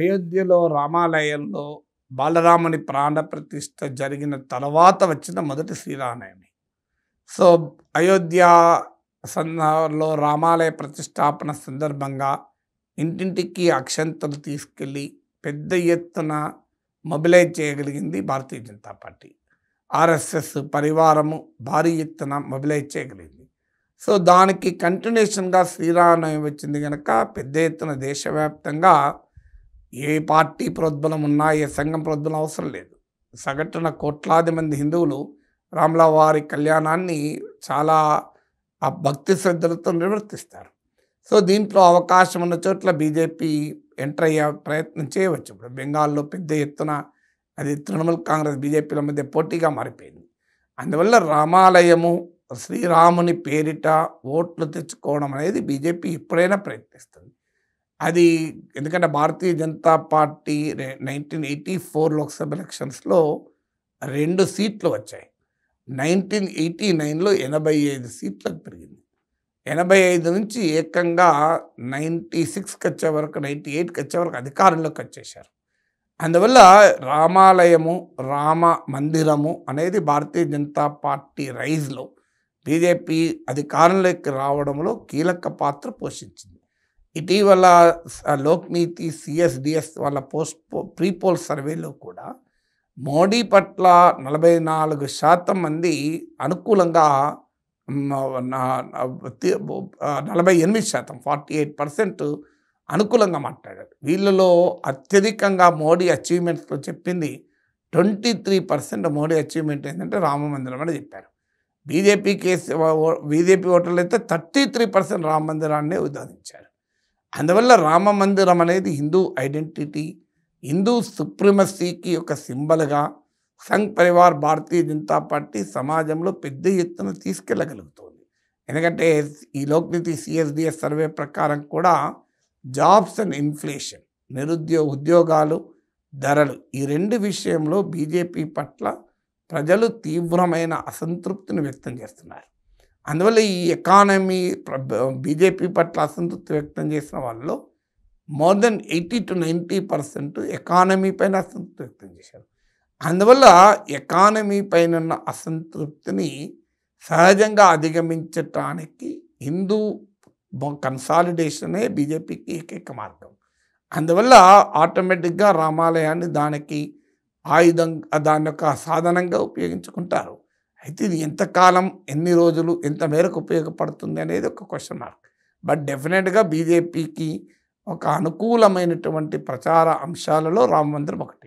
అయోధ్యలో రామాలయంలో బాలరాముని ప్రాణప్రతిష్ఠ జరిగిన తర్వాత వచ్చిన మొదటి శ్రీరామనవమి. సో, అయోధ్య లో రామాలయ ప్రతిష్టాపన సందర్భంగా ఇంటింటికి అక్షంతలు తీసుకెళ్ళి పెద్ద ఎత్తున మొబిలైజ్ చేయగలిగింది భారతీయ జనతా పార్టీ. ఆర్ఎస్ఎస్ పరివారము భారీ ఎత్తున మొబిలైజ్ చేయగలిగింది. సో, దానికి కంటిన్యూషన్గా శ్రీరామనవమి వచ్చింది కనుక పెద్ద ఎత్తున దేశవ్యాప్తంగా ఏ పార్టీ ప్రోద్బలం ఉన్నా, ఏ సంఘం ప్రోద్బలం అవసరం లేదు. సగటున కోట్లాది మంది హిందువులు రాముల వారి కళ్యాణాన్ని చాలా భక్తి శ్రద్ధలతో నిర్వర్తిస్తారు. సో, దీంట్లో అవకాశం ఉన్న చోట్ల బీజేపీ ఎంటర్ అయ్యే ప్రయత్నం చేయవచ్చు. ఇప్పుడు బెంగాల్లో పెద్ద ఎత్తున అది తృణమూల్ కాంగ్రెస్ బీజేపీల మధ్య పోటీగా మారిపోయింది. అందువల్ల రామాలయము శ్రీరాముని పేరిట ఓట్లు తెచ్చుకోవడం అనేది బీజేపీ ఎప్పుడైనా ప్రయత్నిస్తుంది. అది ఎందుకంటే భారతీయ జనతా పార్టీ 1984 లోక్సభ ఎలక్షన్స్లో 2 సీట్లు వచ్చాయి. 1989లో 85 సీట్లకు పెరిగింది. 85 నుంచి ఏకంగా 96కి వచ్చే వరకు, 98కి వచ్చే వరకు అధికారంలోకి వచ్చేశారు. అందువల్ల రామాలయము, రామ మందిరము అనేది భారతీయ జనతా పార్టీ రైజ్లో బీజేపీ అధికారంలోకి రావడంలో కీలక పాత్ర పోషించింది. ఇటీవల లోక్నీతి సిఎస్డిఎస్ వాళ్ళ ప్రీ పోల్ సర్వేలో కూడా మోడీ పట్ల 44% మంది అనుకూలంగా, 48% 48% అనుకూలంగా మాట్లాడారు. వీళ్ళలో అత్యధికంగా మోడీ అచీవ్మెంట్స్లో చెప్పింది 23% మోడీ అచీవ్మెంట్ ఏంటంటే రామ మందిరం అని చెప్పారు. బీజేపీ ఓటర్లు అయితే 33% రామ మందిరాన్నే ఉదాహరించారు. అందువల్ల రామ మందిరం అనేది హిందూ ఐడెంటిటీ, హిందూ సుప్రీమసీకి ఒక సింబల్గా సంఘ్ పరివార్ భారతీయ జనతా పార్టీ సమాజంలో పెద్ద ఎత్తున తీసుకెళ్ళగలుగుతుంది. ఎందుకంటే ఈ లోక్నీతి సిఎస్డిఎస్ సర్వే ప్రకారం కూడా జాబ్స్ అండ్ ఇన్ఫ్లేషన్, ఉద్యోగాలు, ధరలు, ఈ 2 విషయంలో బీజేపీ పట్ల ప్రజలు తీవ్రమైన అసంతృప్తిని వ్యక్తం చేస్తున్నారు. అందువల్ల ఈ ఎకానమీ బీజేపీ పట్ల అసంతృప్తి వ్యక్తం చేసిన వాళ్ళలో మోర్ దెన్ 80-90% ఎకానమీ పైన అసంతృప్తి వ్యక్తం చేశారు. అందువల్ల ఎకానమీ పైన ఉన్న అసంతృప్తిని సహజంగా అధిగమించటానికి హిందూ కన్సాలిడేషనే బీజేపీకి ఏకైక మార్గం. అందువల్ల ఆటోమేటిక్గా రామాలయాన్ని దానికి దాని యొక్క సాధనంగా ఉపయోగించుకుంటారు. అయితే ఇది ఎంతకాలం, ఎన్ని రోజులు, ఎంత మేరకు ఉపయోగపడుతుంది అనేది ఒక క్వశ్చన్ మార్క్. బట్ డెఫినెట్గా బీజేపీకి ఒక అనుకూలమైనటువంటి ప్రచార అంశాలలో రామ మందిరం ఒకటి.